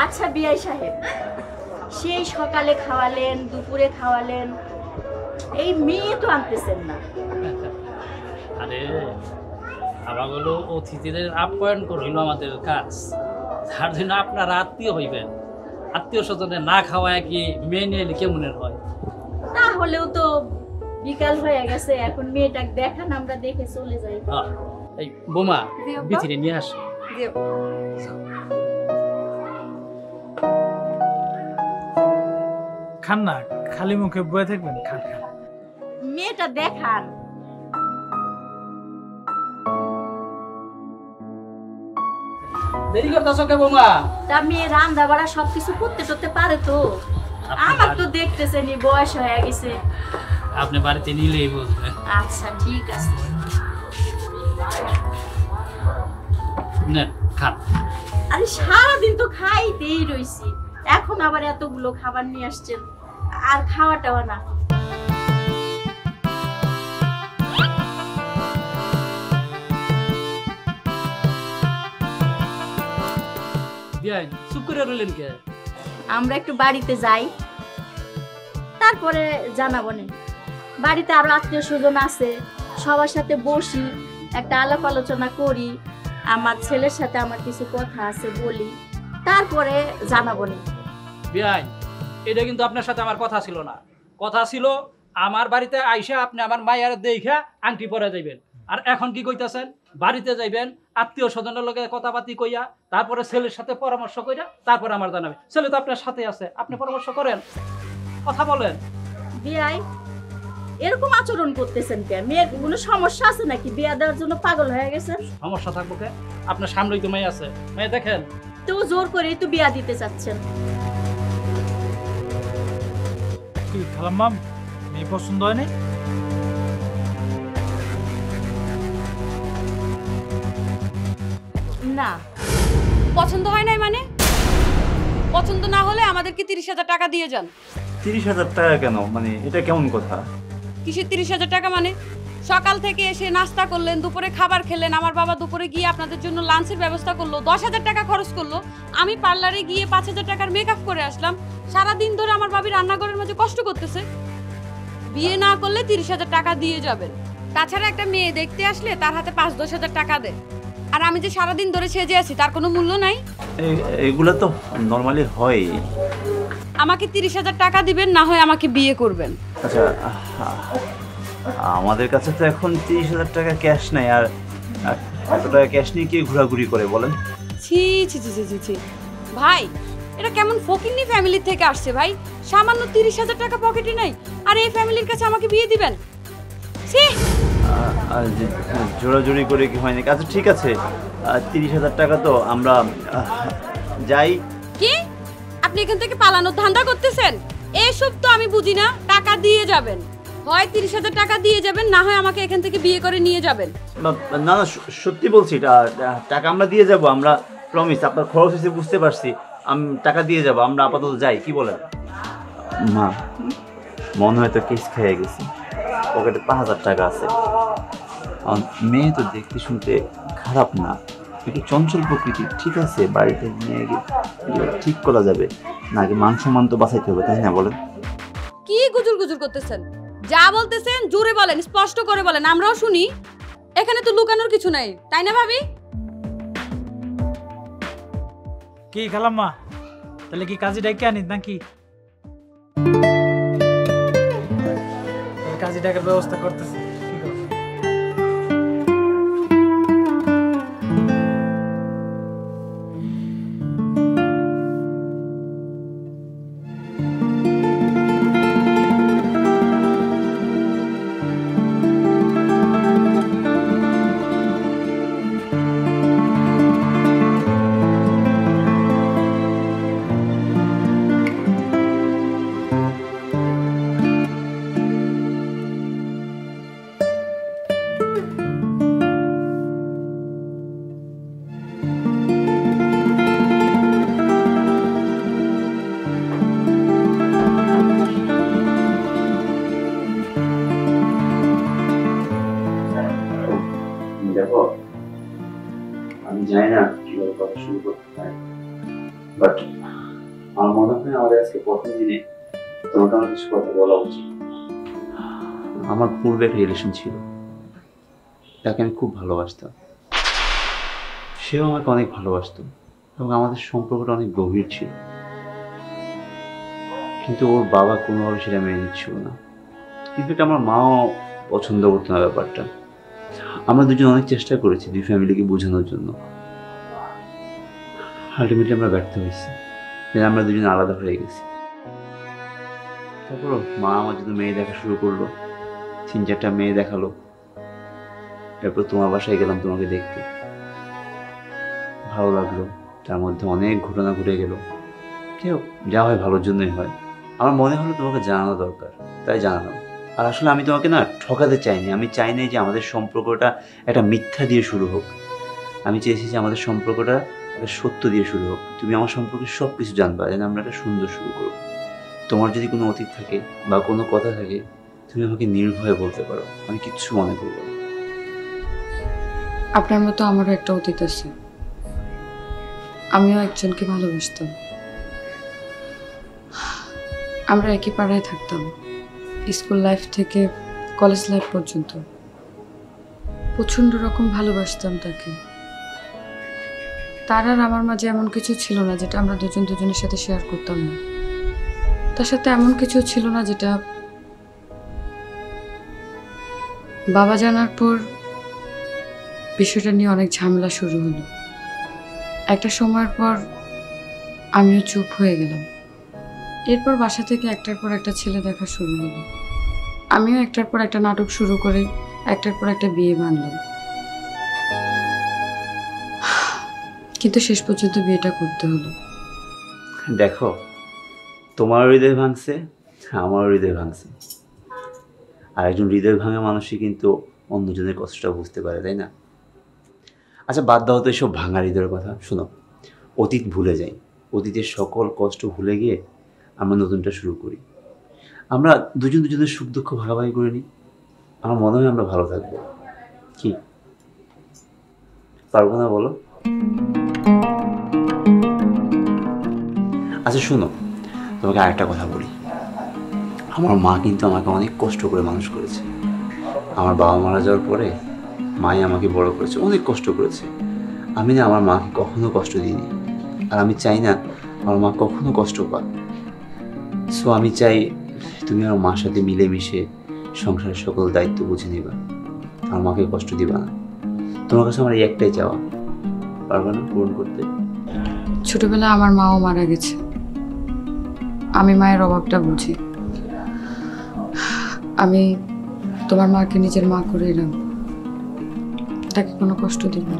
আচ্ছা বিআই সাহেব, সেই সকালে খাওয়ালেন, দুপুরে খাওয়ালেন, এই মেয়ে তো আনতেছেন না। আরে আমাগুলো অতিথিদের আপ্যায়ন করিল আমাদের কাজ, তার জন্য আপনারা আত্মীয় হইবেন। আত্মীয় স্বজনের না খাওয়ায় কি মেয়ে নিয়ে কেমনের হয়? তাহলেও তো বিকাল হয়ে গেছে, এখন মেয়েটাকে দেখান, আমরা দেখে চলে যাই। এই বোমা বিচিরে নিয়ে আসো। খান না, খালি মুখে বয়ে থাকবেন, খান খান। মেয়েটা দেখান। দেরি করতেছ কে বোমা? তা মেয়ে রান্না বাড়া সবকিছু করতে টরতে পারে তো? আমার তো দেখতেছেনি বয়স হয়ে গেছে। আপনি বাড়িতে নিলেই বুঝবেন। আচ্ছা ঠিক আছে, নেন খান। আরে সারাদিন তো খাইতেই রইছি, এখন আবার এতগুলো খাবার নিয়ে আসছেন, আর খাওয়াটাও না। বিয়াই চুপ করে রইলেন কে? আমরা একটু বাড়িতে যাই, তারপরে জানাবো না। বাড়িতে আরো আত্মীয় স্বজন আছে, সবার সাথে বসি, একটা আলাপ আলোচনা করি, আমার ছেলের সাথে আমার কিছু কথা আছে বলি, তারপরে জানাবো না। বিয়াই এটা কিন্তু আপনার সাথে আমার কথা ছিল না। কথা ছিল আমার বাড়িতে আইসা আপনি আমার মায়ের দেখা আংটি পরে যাইবেন। আর এখন কি কইতাছেন? বাড়িতে যাইবেন, আত্মীয় স্বজনের লগে কথাবার্তি কইয়া, তারপরে ছেলের সাথে পরামর্শ কইরা তারপরে আমার জানাবে। ছেলে তো আপনার সাথে আছে, আপনি পরামর্শ করেন, কথা বলেন। বিয়াই এরকম আচরণ করতেছেন কেন? মেয়ের কোনো সমস্যা আছে নাকি? বিয়া দেওয়ার জন্য পাগল হয়ে গেছেন? সমস্যা থাকবো কে? আপনার সামনেই তো মেয়ে আছে, মেয়ে দেখেন। তো জোর করে তো বিয়া দিতে চাচ্ছেন। কি খালাম্মা, মেয়ে পছন্দ হয় নাই? না। পছন্দ হয় নাই মানে? পছন্দ না হলে আমাদেরকে 30,000 টাকা দিয়ে যান। 30,000 টাকা কেন? মানে এটা কেমন কথা? কিসের 30,000 টাকা মানে? সকাল থেকে এসে নাস্তা করলেন, দুপুরে খাবার খেলেন, আমার বাবা দুপুরে গিয়ে আপনাদের জন্য লাঞ্চের ব্যবস্থা করলো, 10,000 টাকা খরচ করলো, আমি পার্লারে গিয়ে 5,000 টাকার মেকআপ করে আসলাম। সারাদিন ধরে আমার বাবি রান্নাঘরের মাঝে কষ্ট করতেছে। বিয়ে না করলে 30,000 টাকা দিয়ে যাবেন। তাছাড়া একটা মেয়ে দেখতে আসলে তার হাতে 5-10,000 টাকা দেয়। আর আমি যে সারাদিন ধরে সেজে আছি তার কোনো মূল্য নাই। এগুলো তো নরমালি হয়। আমাকে 30,000 টাকা দিবেন, না হয় আমাকে বিয়ে করবেন। আচ্ছা, আমাদের কাছে তো এখন 30,000 টাকা ক্যাশ নাই। আর এত টাকা ক্যাশ নিয়ে কি ঘোরাঘুরি করে বলেন? ছি ছি ছি ছি ছি ভাই, এটা কেমন ফকিন্নি ফ্যামিলি থেকে আসছে ভাই? সামান্য 30,000 টাকা পকেটে নাই, আর এই ফ্যামিলির কাছে আমাকে বিয়ে দিবেন? ছি। জোরাজুরি করে কি হয়নি? আচ্ছা ঠিক আছে, 30,000 টাকা তো আমরা যাই। কি আপনি এখান থেকে পালানোর ধান্দা করতেছেন? এসব তো আমি বুঝি না। টাকা দিয়ে যাবেন, হয় 30,000 টাকা দিয়ে যাবেন, না হয় আমাকে এখান থেকে বিয়ে করে নিয়ে যাবেন। না না, সত্যি বলছি, টাকা আমরা দিয়ে যাব। আমরা প্রমিস, আপনার খরচ হয়েছে বুঝতে পারছি, আমি টাকা দিয়ে যাব। আমরা আপাতত যাই, কি বলেন? মা, মনে হয় তো কেস খেয়ে গেছি। পকেটে 5,000 টাকা আছে। মেয়ে তো দেখতে শুনতে খারাপ না, একটু চঞ্চল প্রকৃতি, ঠিক আছে। বাড়িতে নিয়ে গিয়ে ঠিক করা যাবে, নাকি মান সম্মান তো বাঁচাইতে হবে, তাই না বলেন? কি গুজুর গুজুর করতেছেন? যা বলতেছেন জোরে বলেন, স্পষ্ট করে বলেন, আমরাও শুনি। এখানে তো লুকানোর কিছু নাই, তাই না ভাবি? কি খালাম্মা, তাহলে কি কাজী ডাকে আনি নাকি? কাজী ডাকার ব্যবস্থা করতেছি। দেখো, আমি জানি না কিভাবে কথা শুরু করতে হয়। বাট আমার মনে হয় আমাদের আজকে প্রথম দিনে তোমাকে আমার কিছু কথা বলা উচিত। আমার পূর্বে একটা রিলেশন ছিল, তাকে আমি খুব ভালোবাসতাম, সেও আমাকে অনেক ভালোবাসতো এবং আমাদের সম্পর্কটা অনেক গভীর ছিল, কিন্তু ওর বাবা কোনোভাবে সেটা মেনে নিচ্ছিল না। ইনফ্যাক্ট আমার মাও পছন্দ করতো না ব্যাপারটা। আমরা দুজন অনেক চেষ্টা করেছি দুই ফ্যামিলিকে বোঝানোর জন্য, আলটিমেটলি আমরা ব্যর্থ হয়েছি, আমরা দুজন আলাদা হয়ে গেছি। তারপর মা আমার জন্য মেয়ে দেখা শুরু করলো, 3-4টা মেয়ে দেখালো। এরপর তোমার বাসায় গেলাম তোমাকে দেখতে, ভালো লাগলো। তার মধ্যে অনেক ঘটনা ঘটে গেল। কেউ যা হয় ভালোর জন্যই হয়। আমার মনে হলো তোমাকে জানানো দরকার, তাই জানালাম। আর আসলে আমি তোমাকে না ঠকাতে চাইনি, আমি চাই নাই যে আমাদের সম্পর্কটা একটা মিথ্যা দিয়ে শুরু হোক। আমি চেয়েছি যে আমাদের সম্পর্কটা একটা সত্য দিয়ে শুরু হোক। তুমি আমার সম্পর্কে সব কিছু জানবা, যেন আমরা একটা সুন্দর শুরু করব। তোমার যদি কোনো অতীত থাকে বা কোনো কথা থাকে, তুমি আমাকে নির্ভয়ে বলতে পারো, আমি কিচ্ছু মনে করবো না। আপনার মতো আমারও একটা অতীত আছে। আমিও একজনকে ভালোবাসতাম। আমরা একই পাড়ায় থাকতাম, স্কুল লাইফ থেকে কলেজ লাইফ পর্যন্ত। প্রচণ্ড রকম ভালোবাসতাম তাকে। তার আর আমার মাঝে এমন কিছু ছিল না যেটা আমরা দুজন দুজনের সাথে শেয়ার করতাম না। তার সাথে এমন কিছু ছিল না যেটা বাবা জানার পর বিষয়টা নিয়ে অনেক ঝামেলা শুরু হলো। একটা সময়ের পর আমিও চুপ হয়ে গেলাম। এরপর বাসা থেকে একটার পর একটা ছেলে দেখা শুরু হলো। আমিও একটার পর একটা নাটক শুরু করে একটার পর একটা বিয়ে বাঁধলাম, কিন্তু শেষ পর্যন্ত বিয়েটা করতে হলো। দেখো, তোমার হৃদয় ভাঙছে, আমার হৃদয় ভাঙছে। আর একজন হৃদয় ভাঙা মানুষই কিন্তু অন্যজনের কষ্টটা বুঝতে পারে, তাই না? আচ্ছা, বাদ দাও তো এসব ভাঙা হৃদয়ের কথা। শোনো, অতীত ভুলে যাই, অতীতের সকল কষ্ট ভুলে গিয়ে আমরা নতুনটা শুরু করি। আমরা দুজন দুজনের সুখ দুঃখ ভাগাভাগি করে নিই। আমার মনে হয় আমরা ভালো থাকবো। কি পারবো না বলো? আচ্ছা শোনো, তোমাকে আরেকটা কথা বলি। আমার মা কিন্তু আমাকে অনেক কষ্ট করে মানুষ করেছে। আমার বাবা মারা যাওয়ার পরে মাই আমাকে বড় করেছে, অনেক কষ্ট করেছে। আমি না আমার মাকে কখনো কষ্ট দিইনি, আর আমি চাই না আমার মা কখনো কষ্ট পাক। সো আমি চাই তুমি আমার মার সাথে মিলেমিশে সংসারের সকল দায়িত্ব বুঝে নিবা, আমার মাকে কষ্ট দিবা না। তোমার কাছে আমার এই একটাই চাওয়া, পারবে না পূরণ করতে? ছোটবেলায় আমার মাও মারা গেছে, আমি মায়ের অভাবটা বুঝি। আমি তোমার মাকে নিজের মা করে এলাম, তাকে কোনো কষ্ট দিব না।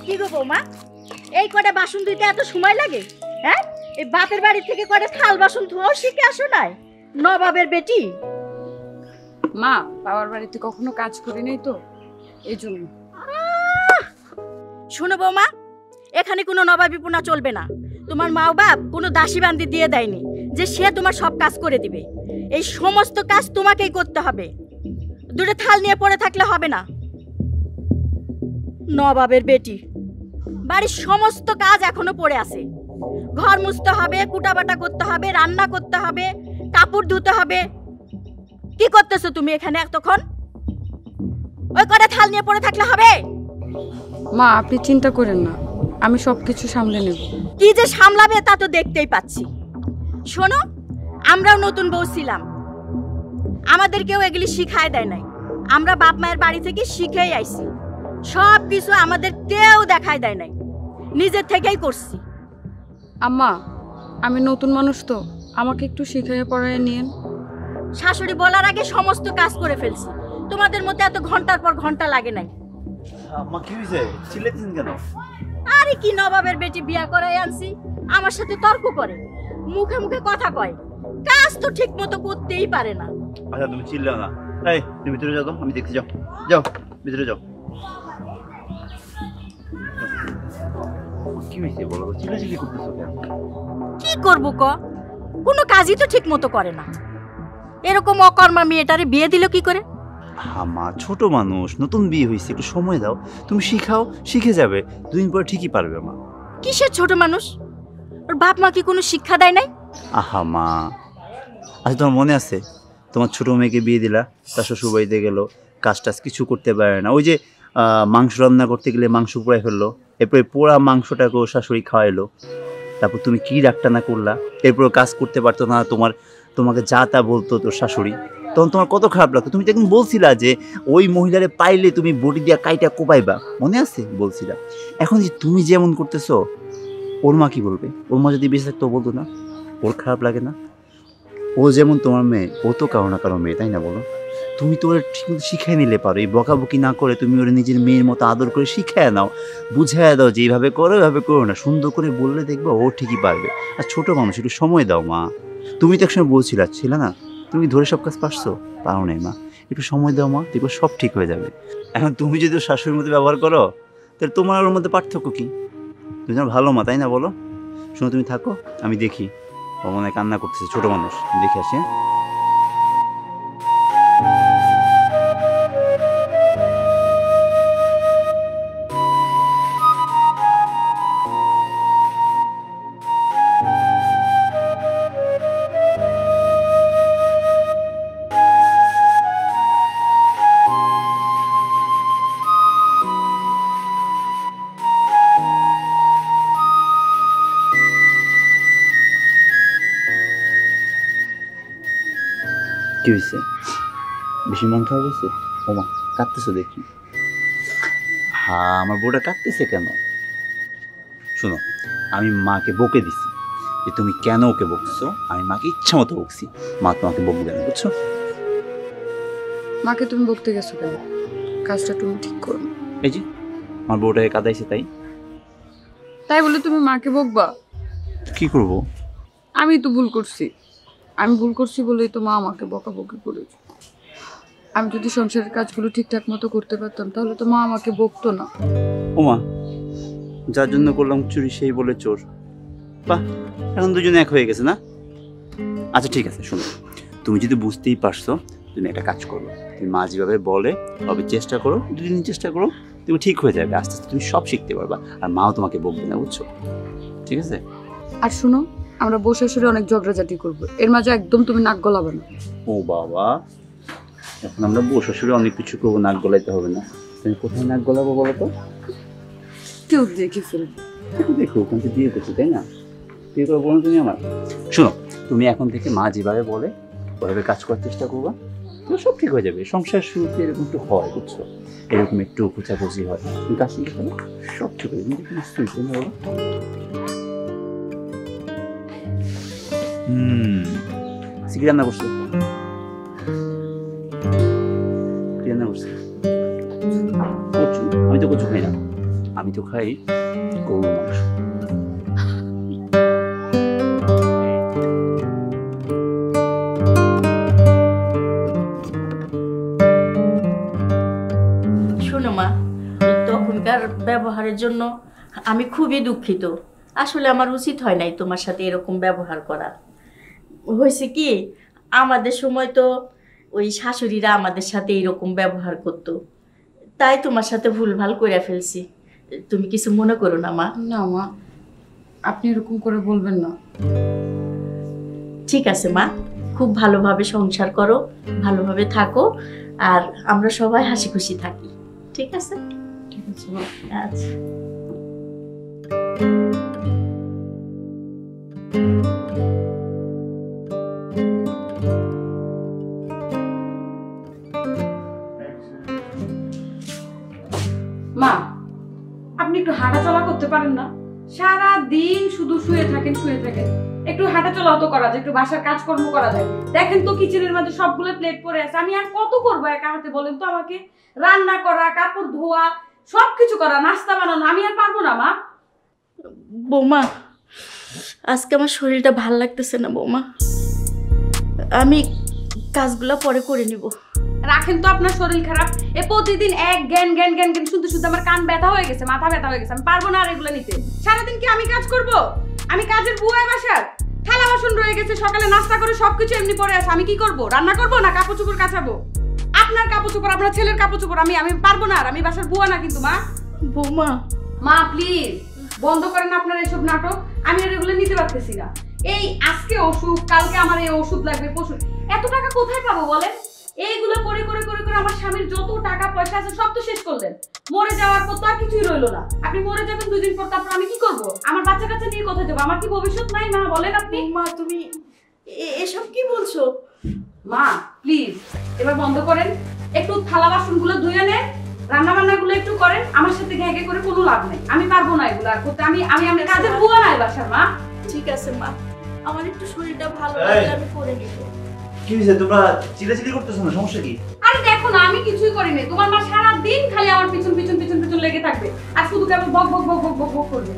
কি গো বৌমা, এই কটা বাসন ধুইতে এত সময় লাগে? হ্যাঁ, এই বাপের বাড়ি থেকে কটা থাল বাসন ধোয়াও শিখে আসো নাই? নবাবের বেটি। মা বাবার বাড়িতে কখনো কাজ করি নাই তো, এই জন্য। শোনো বৌমা, এখানে কোনো নবাবিপুনা চলবে না। তোমার মা বাপ কোনো দাসী বান্দি দিয়ে দেয়নি যে সে তোমার সব কাজ করে দিবে। এই সমস্ত কাজ তোমাকেই করতে হবে। দুটো থাল নিয়ে পড়ে থাকলে হবে না। নবাবের বেটি, বাড়ির সমস্ত কাজ এখনো পড়ে আছে। ঘর মুছতে হবে, কুটাবাটা করতে হবে, রান্না করতে হবে, কাপড় ধুতে হবে। কি করতেছো তুমি এখানে এতক্ষণ? ওই কটা থাল নিয়ে পড়ে থাকলে হবে? মা আপনি চিন্তা করেন না, আমি সব কিছু সামলে নেব। কি যে সামলাবে তা তো দেখতেই পাচ্ছি। শোনো, আমরাও নতুন বউ ছিলাম, আমাদেরকেও এগুলি শিখায় দেয় নাই। আমরা বাপ মায়ের বাড়ি থেকে শিখেই আইছি। সব কিছু আমাদের কেউ দেখায় দেয় নাই, নিজের থেকেই করছি। আম্মা আমি নতুন মানুষ তো, আমাকে একটু শিখাইয়া পড়াইয়া নিয়েন। শাশুড়ি বলার আগে সমস্ত কাজ করে ফেলছি। তোমাদের মধ্যে এত ঘন্টার পর ঘন্টা লাগে নাই। আম্মা কি হয়েছে, চিল্লাইতেছেন কেন? আরে কি নবাবের বেটি বিয়া করাই আনছি, আমার সাথে তর্ক করে, মুখে মুখে কথা কয়, কাজ তো ঠিক মতো করতেই পারে না। আচ্ছা তুমি চিল্লাও না। এই তুমি ভিতরে যাও তো, আমি দেখতে যাও, যাও ভিতরে যাও। কি হয়েছে বলো, চিল্লাচিল্লি করতেছো কেন? কি করবো ক, কোনো কাজই তো ঠিক মতো করে না। এরকম অকর্মা মেয়েটারে বিয়ে দিল কি করে? মা ছোট মানুষ, নতুন বিয়ে হয়েছে, একটু সময় দাও, তুমি শিখাও, শিখে যাবে, 2 দিন পরে ঠিকই পারবে মা। কিসের ছোট মানুষ? ওর বাপ মা কি কোনো শিক্ষা দেয় নাই? মা, আচ্ছা তোমার মনে আছে তোমার ছোট মেয়েকে বিয়ে দিলা, তার শ্বশুর বাড়িতে গেল, কাজ টাজ কিছু করতে পারে না, ওই যে মাংস রান্না করতে গেলে মাংস পোড়ায় ফেললো, এরপরে পোড়া মাংসটাকে ও শাশুড়ি খাওয়াইলো, তারপর তুমি কি ডাকটা না করলা, এরপর কাজ করতে পারতো না, তোমাকে যা তা বলতো তোর শাশুড়ি, তখন তোমার কত খারাপ লাগতো। তুমি তো একদিন বলছিলা যে ওই মহিলারে পাইলে তুমি বডি দিয়া কাইটা কোপাইবা, মনে আছে বলছিলা। এখন যে তুমি যেমন করতেছো, ওর মা কি বলবে? ওর মা যদি বেঁচে থাকতো বলতো না? ওর খারাপ লাগে না? ও যেমন তোমার মেয়ে, ও তো কারো না কারো মেয়ে, তাই না বলো? তুমি তো ওর ঠিকমতো শিখাই নিলে পারো, এই বকাবকি না করে তুমি ওর নিজের মেয়ের মতো আদর করে শিখায় নাও, বুঝাইয়া দাও যে এইভাবে করো, এইভাবে করো না, সুন্দর করে বললে দেখবে ও ঠিকই পারবে। আর ছোট মানুষ, একটু সময় দাও মা। তুমি তো একসময় বলছিলা, ছিল না, তুমি ধরে সব কাজ পারছো? পারো নাই মা, একটু সময় দাও মা, দেখবে সব ঠিক হয়ে যাবে। এখন তুমি যদি ওর শাশুড়ির মধ্যে ব্যবহার করো, তাহলে তোমার ওর মধ্যে পার্থক্য কী? তুমি যেন ভালো মা, তাই না বলো? শোনো, তুমি থাকো, আমি দেখি, ও মনে হয় কান্না করতেছে, ছোট মানুষ, দেখে আসি। হ্যাঁ, কি হয়েছে? বেশি মন খারাপ হয়েছে? ওমা, কাঁদতেছো দেখি। আমার বউটা কাঁদতেছে কেন? শোনো, আমি মাকে বকে দিছি যে তুমি কেন ওকে বকছো, আমি মাকে ইচ্ছা মতো বকছি, মা তোমাকে বকবে না, বুঝছো? মাকে তুমি বকতে গেছো কেন? কাজটা তুমি ঠিক করো। এই যে আমার বউটাকে কাঁদাইছে, তাই বলে তুমি মাকে বকবা? কি করব? আমি তো ভুল করছি, আমি ভুল করছি বলেই তো মা আমাকে বকাবকি করেছে। আমি যদি সংসারের কাজগুলো ঠিকঠাক মতো করতে পারতাম তাহলে তো মা আমাকে বকতো না। ওমা, যার জন্য করলাম চুরি সেই বলে চোর। বাহ, এখন দুজনে এক হয়ে গেছে না? আচ্ছা ঠিক আছে, শোনো, তুমি যদি বুঝতেই পারছো, তুমি একটা কাজ করো, তুমি মা যেভাবে বলে তবে চেষ্টা করো, 2 দিন চেষ্টা করো, তুমি ঠিক হয়ে যাবে, আস্তে আস্তে তুমি সব শিখতে পারবা, আর মাও তোমাকে বকবে না, বুঝছো? ঠিক আছে? আর শুনো, আমরা বউ শাশুড়ি অনেক ঝগড়াঝাটি করবো, এর মাঝে একদম তুমি নাক গলাবে না। ও বাবা, এখন আমরা বউ শ্বশুরে অনেক কিছু করবো, নাক গলাইতে হবে না। তুমি কোথায় নাক গলাবো বলো তো? কেউ দেখে ফেলবে। দেখো, ওখান থেকে বিয়ে করছো, তাই না? বিয়ে করে বলো তুমি আমার। শোনো, তুমি এখন থেকে মা যেভাবে বলে ওভাবে কাজ করার চেষ্টা করবা, তো সব ঠিক হয়ে যাবে। সংসার শুরুতে এরকম একটু হয়, বুঝছো? এরকম একটু খোঁচাখুচি হয়, তুমি কাজ শিখে ফেলো, সব ঠিক হয়ে যাবে। নিশ্চয়ই, তাই না বলো? কি রান্না করছো? কি রান্না করছো? কচু? আমি তো কচু খাই না, আমি তো খাই গরুর মাংস। শোনো মা, তখনকার ব্যবহারের জন্য আমি খুবই দুঃখিত। আসলে আমার উচিত হয় নাই তোমার সাথে এরকম ব্যবহার করা। হয়েছে কি, আমাদের সময় তো ওই শাশুড়িরা আমাদের সাথে এরকম ব্যবহার করতো, তাই তোমার সাথে ভুলভাল করে ফেলছি। তুমি কিছু মনে করো না মা। না মা, আপনি এরকম করে বলবেন না। ঠিক আছে মা, খুব ভালোভাবে সংসার করো, ভালোভাবে থাকো, আর আমরা সবাই হাসি খুশি থাকি, ঠিক আছে? ঠিক আছে মা। আচ্ছা। মা, আপনি একটু হাঁটাচলা করতে পারেন না? সারা দিন শুধু শুয়ে থাকেন। একটু হাঁটাচলাও তো করা যায়, একটু বাসার কাজকর্ম করা যায়। দেখেন তো কিচেনের মধ্যে সবগুলো প্লেট পড়ে আছে, আমি আর কত করবো একা হাতে বলেন তো আমাকে? রান্না করা, কাপড় ধোয়া, সবকিছু করা, নাস্তা বানানো, আমি আর পারবো না মা। বৌমা, আজকে আমার শরীরটা ভাল লাগতেছে না বৌমা। আমি কাজগুলো পরে করে নিব। রাখেন তো, আপনার শরীর খারাপ। এ প্রতিদিন এক জ্ঞান জ্ঞান জ্ঞান জ্ঞান শুনতে শুনতে আমার কান ব্যথা হয়ে গেছে, মাথা ব্যথা হয়ে গেছে। আমি পারবো না আর এগুলো নিতে। সারাদিন কি আমি কাজ করব? আমি কাজের বুয়া বাসার? থালা বাসন রয়ে গেছে, সকালে নাস্তা করে সবকিছু এমনি পড়ে আছে। আমি কি করব? রান্না করব না কাপড় চোপড় কাচাবো? আপনার কাপড় চোপড়, আপনার ছেলের কাপড় চোপড় আমি আমি পারবো না আর। আমি বাসার বুয়া না কিন্তু মা। বৌমা, মা প্লিজ বন্ধ করেন আপনার এইসব নাটক। আমি আর এগুলো নিতে পারতেছি না। এই আজকে ওষুধ, কালকে আমার এই ওষুধ লাগবে, পরশু। এত টাকা কোথায় পাবো বলেন? এইগুলো করে করে করে করে আমার স্বামীর যত টাকা পয়সা আছে সব তো শেষ করলেন। মরে যাওয়ার পর তো আর কিছুই রইলো না। আপনি মরে যাবেন 2 দিন পর, তারপর আমি কি করব? আমার বাচ্চা কাচ্চা নিয়ে কোথায় যাবো? আমার কি ভবিষ্যৎ নাই মা? বলেন আপনি। মা তুমি এসব কি বলছো? মা প্লিজ এবার বন্ধ করেন। একটু থালা বাসনগুলো ধুয়ে নেন, রান্না বান্নাগুলো একটু করেন। আমার সাথে ঘেঁকে করে কোনো লাভ নেই। আমি পারবো না এগুলো আর করতে। আমি আমি আমি কাজের বুয়া নাই বাসার মা। ঠিক আছে মা, আমার একটু শরীরটা ভালো লাগলে আমি করে নিব। কি হয়েছে, তোমরা চিল্লাচিল্লি করতেছো না? সমস্যা কি? আরে দেখো না, আমি কিছুই করিনি। তোমার মা সারা দিন খালি আমার পিছন পিছন পিছন পিছন লেগে থাকবে আর শুধু কেবল বক বক বক বক বক বক করবে।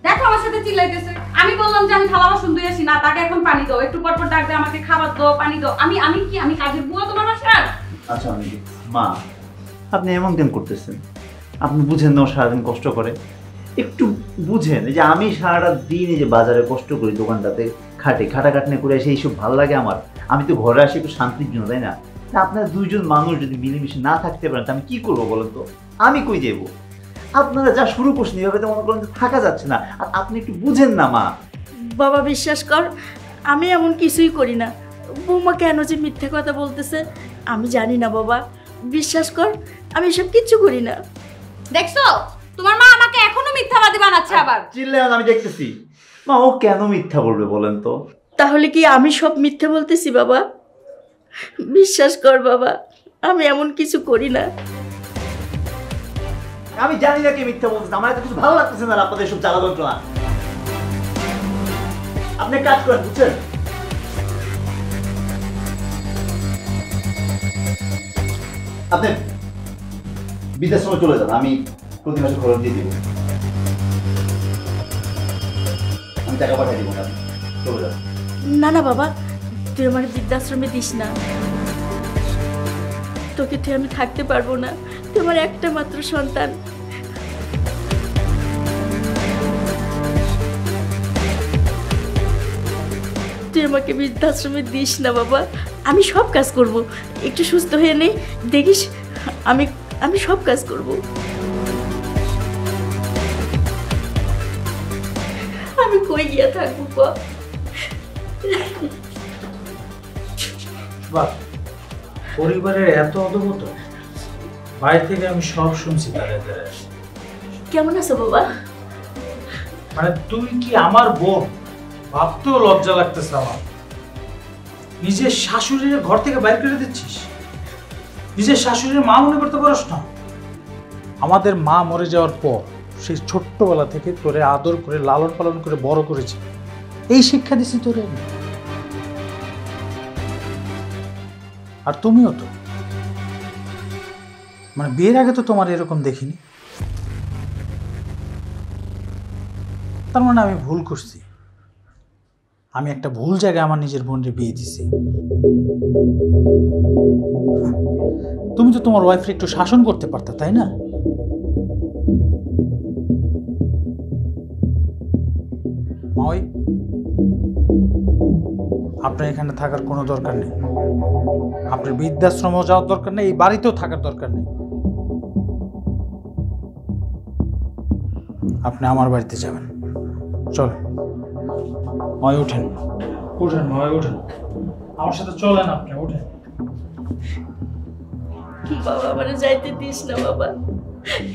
দেখো আমার সাথে চিল্লাইতেছে। আমি বললাম যে আমি থালা বাসন ধুয়ে আসি না, তাকে এখন পানি দাও। একটু পর পর ডাকবে আমাকে, খাবার দাও, পানি দাও। আমি আমি কি আমি কাজের বুয়া তোমার বাসার? আচ্ছা আমি মা, আপনি এমন কেন করতেছেন? আপনি বুঝেন না ও সারাদিন কষ্ট করে? একটু বুঝেন। এই যে আমি সারাটা দিন এই যে বাজারে কষ্ট করি, দোকানটাতে খাটাখাটনি করে এসে এইসব ভালো লাগে আমার? আমি তো ঘরে আসি একটু শান্তির জন্য, তাই না? তা আপনারা দুইজন মানুষ যদি মিলেমিশে না থাকতে পারেন তা আমি কি করবো বলেন তো? আমি কই যাবো? আপনারা যা শুরু করছেন এভাবে তো মনে করেন যে থাকা যাচ্ছে না। আর আপনি একটু বুঝেন না মা। বাবা বিশ্বাস কর, আমি এমন কিছুই করি না। বৌমা কেন যে মিথ্যে কথা বলতেছে আমি জানি না বাবা, বিশ্বাস কর আমি এসব কিচ্ছু করি না। দেখছো তোমার মা আমাকে এখনো মিথ্যাবাদী বানাচ্ছে আবার। চিল্লেন, আমি দেখতেছি। মা ও কেন মিথ্যা বলবে বলেন তো? তাহলে কি আমি সব মিথ্যে বলতেছি বাবা? বিশ্বাস কর বাবা, আমি এমন কিছু করি না। আমি জানি না কে মিথ্যা বলতেছে। আমার এত কিছু ভালো লাগতেছে না আপনাদের সব জ্বালা যন্ত্রণা। আপনি কাজ করেন, বুঝছেন? আপনি বৃদ্ধাশ্রমে চলে যান, আমি প্রতি মাসে খরচ দিয়ে দিব। আমি টাকা পাঠিয়ে দিব, আপনি চলে যান। না না বাবা, তুই আমার বৃদ্ধাশ্রমে দিস না। তোকে তুই আমি থাকতে পারবো না। তুই আমার একটা মাত্র সন্তান। তুই আমাকে বৃদ্ধাশ্রমে দিস না বাবা। আমি সব কাজ করব। একটু সুস্থ হয়ে নেই, দেখিস আমি আমি সব কাজ করব। আমি কই গিয়া থাকবো বাবা? বাহ, পরিবারের এত অধবত, বাইরে থেকে আমি সব শুনছি তাদের দ্বারা। কেমন আছো বাবা? মানে তুই কি আমার বোন? ভাবতেও লজ্জা লাগতেছে আমার। নিজের শাশুড়ির ঘর থেকে বাইর করে দিচ্ছিস, নিজের শাশুড়ির মা মনে করতে পারস না? আমাদের মা মরে যাওয়ার পর সেই ছোট্টবেলা থেকে তোরে আদর করে লালন পালন করে বড় করেছি, এই শিক্ষা দিছি তোরে। আর তুমিও তো, মানে বিয়ের আগে তো তোমার এরকম দেখিনি। তার মানে আমি ভুল করছি। আমি একটা ভুল জায়গায় আমার নিজের বোনকে বিয়ে দিছি। তুমি তো তোমার ওয়াইফকে একটু শাসন করতে পারতা, তাই না? মাওই, আপনার এখানে থাকার কোনো দরকার নেই। আপনার বৃদ্ধাশ্রমেও যাওয়ার দরকার নেই, এই বাড়িতেও থাকার দরকার নেই। আপনি আমার বাড়িতে যাবেন। চল ময়, ওঠেন ওঠেন ময়, ওঠেন আমার সাথে চলেন, আপনি ওঠেন। বাবা আমার যাইতে দিস না বাবা,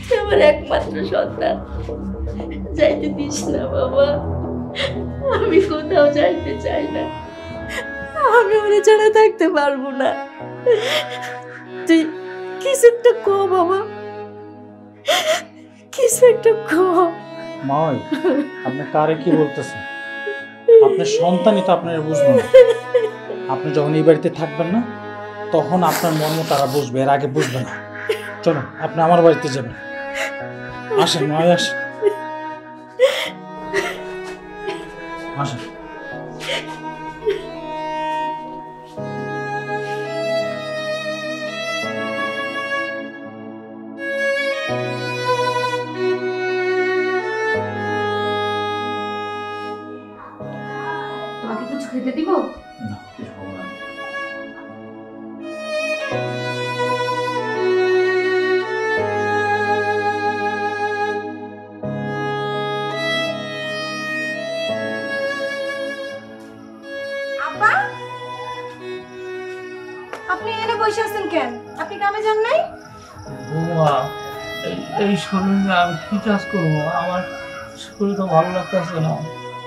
তুই আমার একমাত্র সন্তান। যাইতে দিস না বাবা, আমি কোথাও যাইতে চাই না। আমি ওরে ছাড়া থাকতে পারবো না। তুই কিছু একটা কো বাবা, কিছু একটা কো। ময়, আপনি কারে কি বলতেছেন? আপনার সন্তানই তো আপনার বুঝবো না। আপনি যখন এই বাড়িতে থাকবেন না তখন আপনার মর্ম তারা বুঝবে, এর আগে বুঝবে না। চলুন আপনি আমার বাড়িতে যাবেন। আসেন ময়, আসেন আসেন। তোমাকে কিছু খেতে দিব? না, কিছু খাবো না। আব্বা, আপনি এনে বসে আছেন কেন? আপনি কামে যান নাই? বৌমা, এই শরীরে আমি কি কাজ করবো? আমার শরীর তো ভালো লাগতেছে না।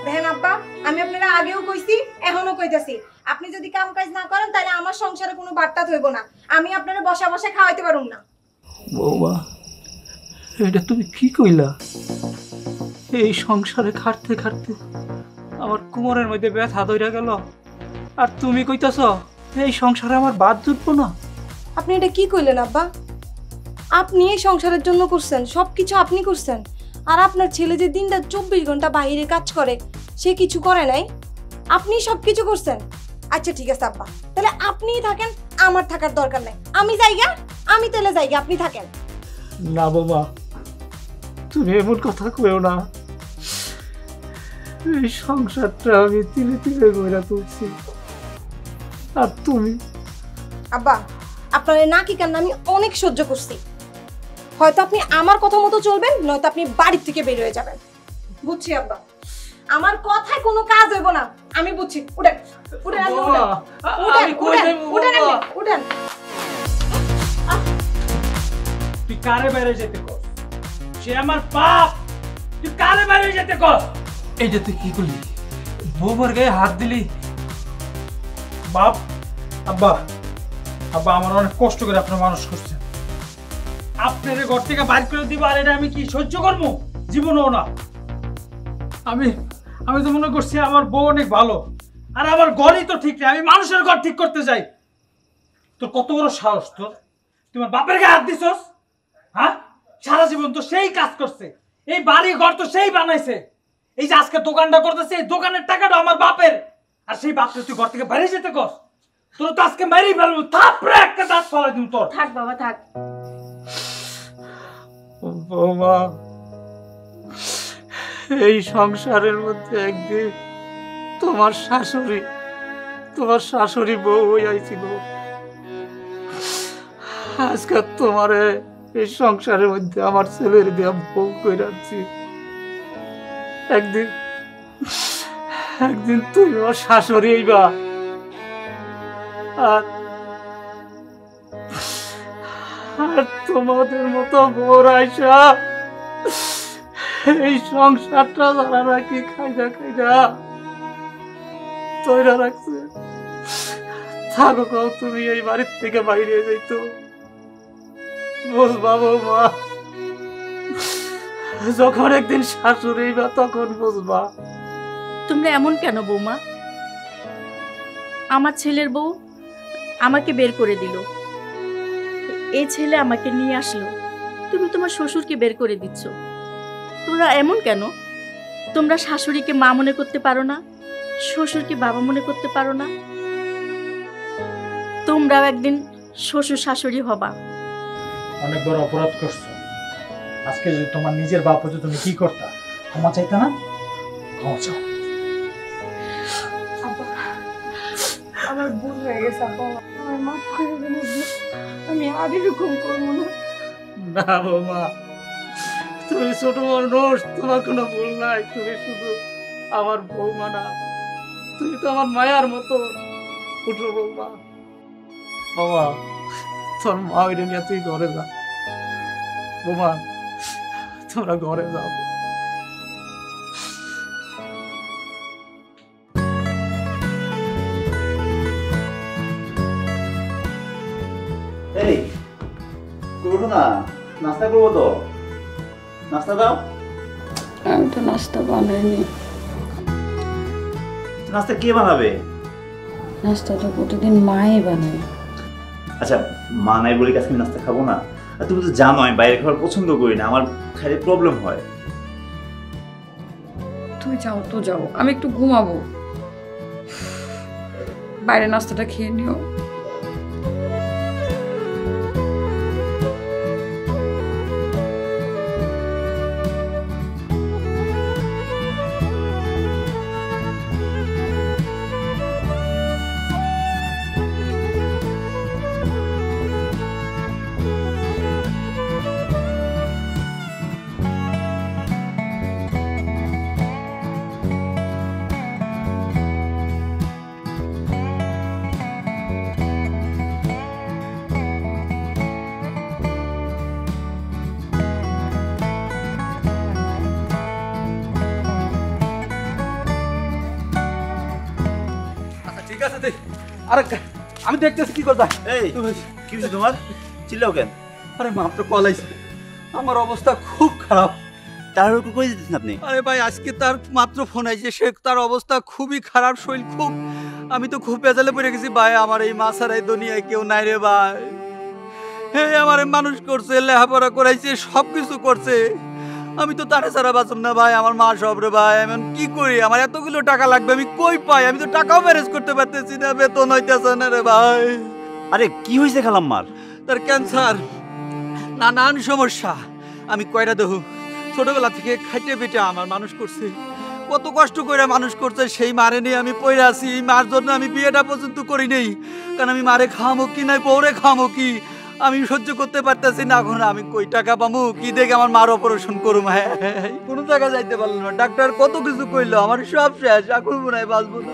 দেখেন আব্বা, আমি আপনারা আগেও কইছি, এখনো কইতাছি, আপনি যদি কাম কাজ না করেন তাহলে আমার সংসারে কোনো বার্তা হইব না। আমি আপনারা বসা বসা খাওয়াইতে পারুম না। বৌমা, এটা তুমি কি কইলা? এই সংসারে খাটতে খাটতে আমার কোমরের মধ্যে ব্যথা ধইরা গেল, আর তুমি কইতাছ এই সংসারে আমার বাদ জুটবো না? আপনি এটা কি কইলেন আব্বা? আপনি এই সংসারের জন্য করছেন, সবকিছু আপনি করছেন, আর আপনার ছেলে যে দিনটা 24 ঘন্টা বাইরে কাজ করে সে কিছু করে নাই, আপনি সবকিছু করছেন। আচ্ছা ঠিক আছে আব্বা, তাহলে আপনিই থাকেন, আমার থাকার দরকার নাই। আমি যাইগা, আমি তাহলে যাইগা, আপনি থাকেন। না বাবা, তুমি এমন কথা কইও না। এই সংসারটা আমি তিলে তিলে গইরা তুলছি, আর তুমি? আব্বা, আপনার এই নাকি কান্না আমি অনেক সহ্য করছি। হয়তো আপনি আমার কথা মতো চলবেন, নয়তো আপনি বাড়ির থেকে বের হয়ে যাবেন। বুঝছি আব্বা, আমার কথায় কোনো কাজ হইব না। আমি বুঝছি। উঠেন, উঠেন, আপনি উঠেন। উঠেন, উঠেন, উঠেন, আপনি, উঠেন। তুই কারে বাইরে যেতে কর? সে আমার বাপ, তুই কারে বাইরে যেতে কর? এই যে তুই কি করলি? বউবার গায়ে হাত দিলি? বাপ, আব্বা, আব্বা আমার অনেক কষ্ট করে আপনার মানুষ করছেন, আপনার ঘর থেকে বাইর করে দিব, আর এটা আমি কি সহ্য করবো? জীবনও না। আমি তো মনে করছি আমার বউ অনেক ভালো, আর আমার ঘরই তো ঠিক নেই, আমি মানুষের ঘর ঠিক করতে যাই। তোর কত বড় সাহস তোর? তোমার বাপের গায়ে হাত দিছস? হ্যাঁ, সারা জীবন তো সেই কাজ করছে, এই বাড়ি ঘর তো সেই বানাইছে। এই যে আজকে দোকানটা করতেছে, এই দোকানের টাকাটা আমার বাপের, আর সেই বাপটা তুই ঘর থেকে বাইরে যেতে কর? তোর তো আজকে মেরেই ফেলবো, থাপড়ে একটা দাঁত ফেলাই দিন তোর। থাক বাবা, থাক। বৌমা, এই সংসারের মধ্যে একদিন তোমার শাশুড়ি বউ হইয়াছিল, আজকে তোমারে এই সংসারের মধ্যে আমার ছেলের দিয়া বউ করে রাখছি। একদিন তুমি আমার শাশুড়ি হইবা, আর তোমাদের মতো বউর আইসা এই সংসারটা যারা রাখি খাইজা তৈরা রাখছে। থাকো কও তুমি এই বাড়ির থেকে বাইরে যাইতো, বুঝবা বৌমা, যখন একদিন শাশুড়ি বা তখন বুঝবা। তোমরা এমন কেন বৌমা? আমার ছেলের বউ আমাকে বের করে দিল, এই ছেলে আমাকে নিয়ে আসলো, তুমি তোমার শ্বশুরকে বের করে দিচ্ছ। তোমরা এমন কেন? তোমরা শাশুড়িকে মা মনে করতে পারো না, শ্বশুরকে বাবা মনে করতে পারো না? তোমরাও একদিন শ্বশুর শাশুড়ি হবা। অনেক বড় অপরাধ করছো। আজকে যদি তোমার নিজের বাপ হতো তুমি কি করতা? ক্ষমা চাইতা না? ক্ষমা চাও। আব্বা, আমার ভুল হয়ে গেছে আব্বা, আমার মাফ করে দিন আব্বা। আমি আর এরকম করবো না। না বৌমা, তুমি ছোট মানুষ, তোমার কোনো ভুল নাই। তুমি শুধু আমার বৌমা না, তুমি তো আমার মায়ার মতো। উঠো বৌমা। বাবা, তোর মা ওইটা নিয়ে তুই ঘরে যা। বৌমা, তোমরা ঘরে যাও। এই করবো না, নাস্তা করবো তো, নাস্তা দাও। আমি তো নাস্তা বানাইনি। নাস্তা কে বানাবে? নাস্তা তো প্রতিদিন মাই বানায়। আচ্ছা, মা নাই বলে কি আজকে আমি নাস্তা খাবো না? আর তুমি তো জানো আমি বাইরে খাবার পছন্দ করি না, আমার খাইলে প্রবলেম হয়। তুমি যাও তো যাও, আমি একটু ঘুমাবো, বাইরে নাস্তাটা খেয়ে নিও। আরে আমি দেখতেছি কি করবা। এই কি হয়েছে তোমার? চিল্লাও কেন? আরে মাত্র কল আইছে, আমার অবস্থা খুব খারাপ। তার কই দিতেছেন আপনি? আরে ভাই আজকে তার মাত্র ফোন আইছে, সে তার অবস্থা খুবই খারাপ, শরীর খুব, আমি তো খুব বেজালে পড়ে গেছি ভাই। আমার এই মা ছাড়া এই দুনিয়ায় কেউ নাই রে ভাই। হে আমার মানুষ করছে, লেখাপড়া করাইছে, সব কিছু করছে, আমি তো তারে ছাড়া বাঁচব না ভাই। আমার মা সব রে ভাই, আমি কি করি? আমার এতগুলো টাকা লাগবে, আমি কই পাই? আমি তো টাকাও ম্যানেজ করতে পারতেছি না, বেতন হইতেছে না রে ভাই। আরে কি হয়েছে খালাম্মার? তার ক্যান্সার, নানান সমস্যা। আমি কয়টা দেহ ছোটবেলা থেকে খাইতে পেটে আমার মানুষ করছে, কত কষ্ট করে মানুষ করছে, সেই মারে নিয়ে আমি পড়ে আছি। এই মার জন্য আমি বিয়েটা পর্যন্ত করি নেই, কারণ আমি মারে খামো কি নাই, বউরে খামো কি, আমি সহ্য করতে পারতেছি না। এখন আমি কই টাকা পামু, কি দেখে আমার মার অপারেশন করুম? হ্যাঁ, কোনো জায়গায় যাইতে পারলো না, ডাক্তার কত কিছু কইলো, আমার সব শেষ, এখন মনে হয় বাঁচবো না।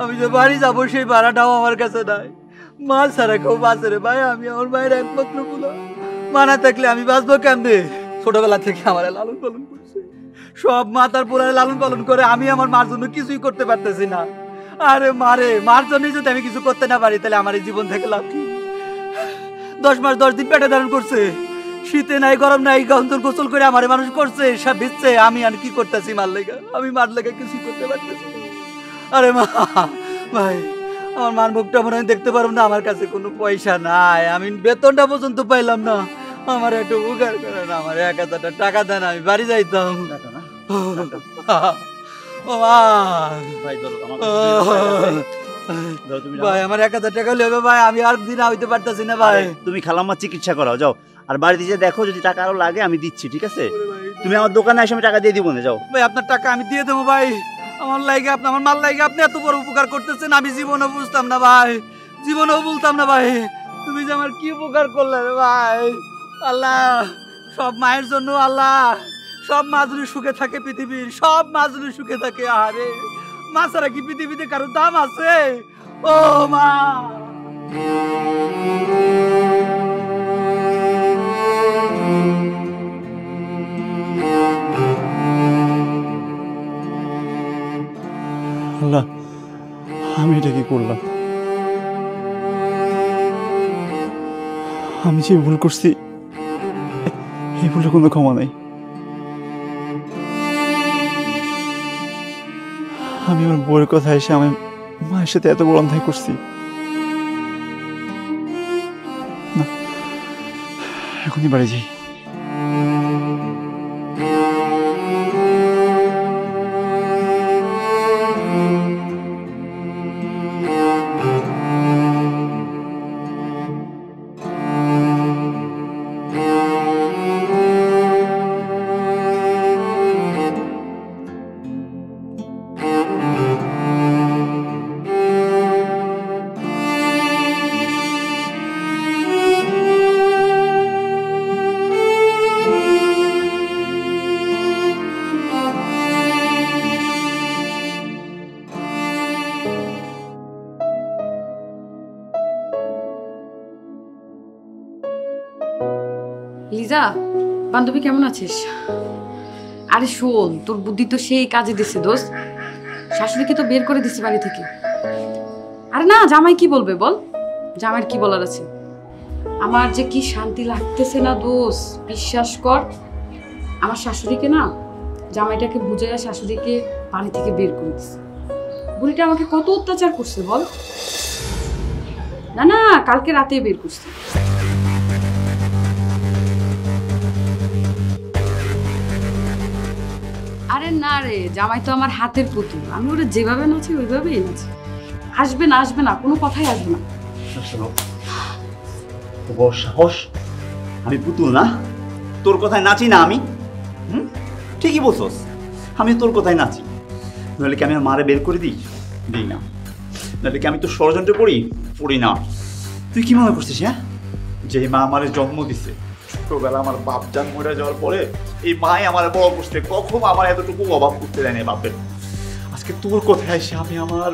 আমি যে বাড়ি যাবো সেই ভাড়াটাও আমার কাছে নাই। মা ছাড়া কেউ বাঁচে রে ভাই, আমি আমার মায়ের একমাত্র বলো, মা না থাকলে আমি বাঁচবো কেমনে? ছোটবেলা থেকে আমার লালন পালন করছে, সব মা তার পুরারে লালন পালন করে, আমি আমার মার জন্য কিছুই করতে পারতেছি না। আরে মারে, মার জন্যই যদি আমি কিছু করতে না পারি, তাহলে আমার এই জীবন থেকে লাভ কি? 10 মাস 10 দিন পেটে ধারণ করছে, শীতে নাই গরম নাই, গন্ধর গোসল করে আমারে মানুষ করছে, সব দিচ্ছে। আমি আর কি করতেছি মার লেগা? আমি মার লেগা কিছুই করতে পারতেছি না। আরে মা ভাই, আমার মার মুখটা মনে হয় দেখতে পারবো না, আমার কাছে কোনো পয়সা নাই, আমি বেতনটা পর্যন্ত পাইলাম না। আমার একটু উপকার করেন, আমার 1000 টাকা দেন, আমি বাড়ি যাইতাম। ও মা ভাই ধরো আমার ভাই, আমার 1000 টাকা লেবে ভাই, আমি আর দিন হইতে পারতেছি না ভাই। তুমি খালাম্মার চিকিৎসা করাও, যাও। আর বাড়িতে যে দেখো, যদি টাকা আরো লাগে আমি দিচ্ছি, ঠিক আছে? তুমি আমার দোকানে এসে আমি টাকা দিয়ে দিব না, যাও। ভাই আপনার টাকা আমি দিয়ে দেবো ভাই, আমার লাগে, আপনি আমার মাল লাগে, আপনি এত বড় উপকার করতেছেন, আমি জীবনেও বুঝতাম না ভাই, জীবনেও বলতাম না ভাই। তুমি যে আমার কি উপকার করলে রে ভাই। আল্লাহ, সব মায়ের জন্য, আল্লাহ সব মা যদি সুখে থাকে, পৃথিবীর সব মা যদি সুখে থাকে। আরে মা ছাড়া কি পৃথিবীতে কারো দাম আছে? ও মা, আল্লাহ, আমি এটা কি করলাম? আমি যে ভুল করছি, এই ভুলের কোনো ক্ষমা নাই। আমি আমার বউয়ের কথা এসে আমি মায়ের সাথে এত বড় অন্যায় করছি না, এখনই বাড়ি যাই। লিজা, বান্ধবী কেমন আছিস? আরে শোন, তোর বুদ্ধি তো সেই কাজে দিছে দোস্ত, শাশুড়িকে তো বের করে দিছে বাড়ি থেকে। আরে না, জামাই কি বলবে বল, জামাইয়ের কি বলার আছে? আমার যে কি শান্তি লাগতেছে না দোস্ত, বিশ্বাস কর। আমার শাশুড়িকে না, জামাইটাকে বুঝাইয়া শাশুড়িকে বাড়ি থেকে বের করে দিছে। বুড়িটা আমাকে কত অত্যাচার করছে বল। না না, কালকে রাতে বের করছে। আরে না রে, জামাই তো আমার হাতের পুতুল, আমি ওরা যেভাবে নাচি ওইভাবেই নাচি। আসবে না, আসবে না, কোনো কথাই আসবে না। সাহস, আমি পুতুল না? তোর কথায় নাচি না আমি? ঠিকই বলছস, আমি তোর কথায় নাচি। নাহলে কি আমি আমার মারে বের করে দিই না? নাহলে কি আমি তো ষড়যন্ত্র পড়ি না? তুই কি মনে করছিস? হ্যাঁ, যে মা আমারে জন্ম দিছে, ছোটবেলা আমার বাপ জান মরে যাওয়ার পরে এই মাই আমার বড় করছে, কখনো আমার এতটুকু অভাব করতে দেয়নি বাপের। আজকে তোর কথায় এসে আমি আমার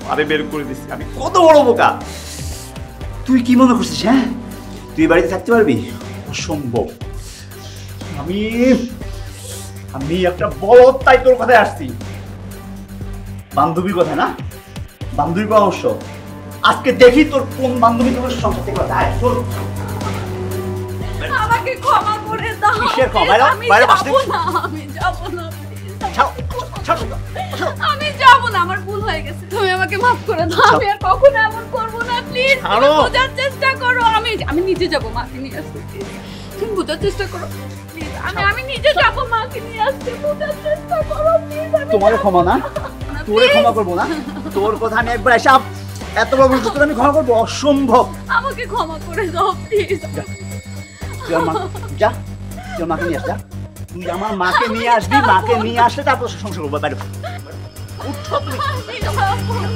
মারে বের করে দিছি, আমি কত বড় বোকা! তুই কি মনে করছিস? হ্যাঁ, তুই বাড়িতে থাকতে পারবি? অসম্ভব। আমি একটা বড়, তাই তোর কথায় আসছি। বান্ধবীর কথা না, বান্ধবী পরামর্শ আজকে দেখি তোর কোন বান্ধবী তোর সংসার থেকে বাঁচায়। চল। আমাকে ক্ষমা করে দাও কিসের ক্ষমা? please, বাইরে- আমি বাইরে যাবো বসতে- না, আমি যাবো না please। ছাড়ো, ছাড়ো, ছাড়ো। আমি যাবো না, আমার ভুল হয়ে গেছে, তুমি আমাকে মাফ করে দাও, আমি আর কখনো এমন করবো না প্লিজ। ছাড়ো। বোঝার চেষ্টা করো, আমি নিজে যাবো, মাকে নিয়ে আসতে please। তুমি বোঝার চেষ্টা করো প্লিজ, আমি নিজে যাবো, মাকে নিয়ে আসতে, বোঝার চেষ্টা করো প্লিজ। তোমারে ক্ষমা না, তোরে ক্ষমা করবো না। তোর কথা আমি একবার এসে এত বড় ভুল করতে আমি ক্ষমা করবো? অসম্ভব। আমাকে ক্ষমা করে দাও প্লিজ। তুই আমার মা, যা তুই আমার মাকে নিয়ে আস, যা। তুই আমার মাকে নিয়ে আসবি, মাকে নিয়ে আসলে তারপর সংসার করবো। বাইরে উঠো তুমি। আমি যাবো না।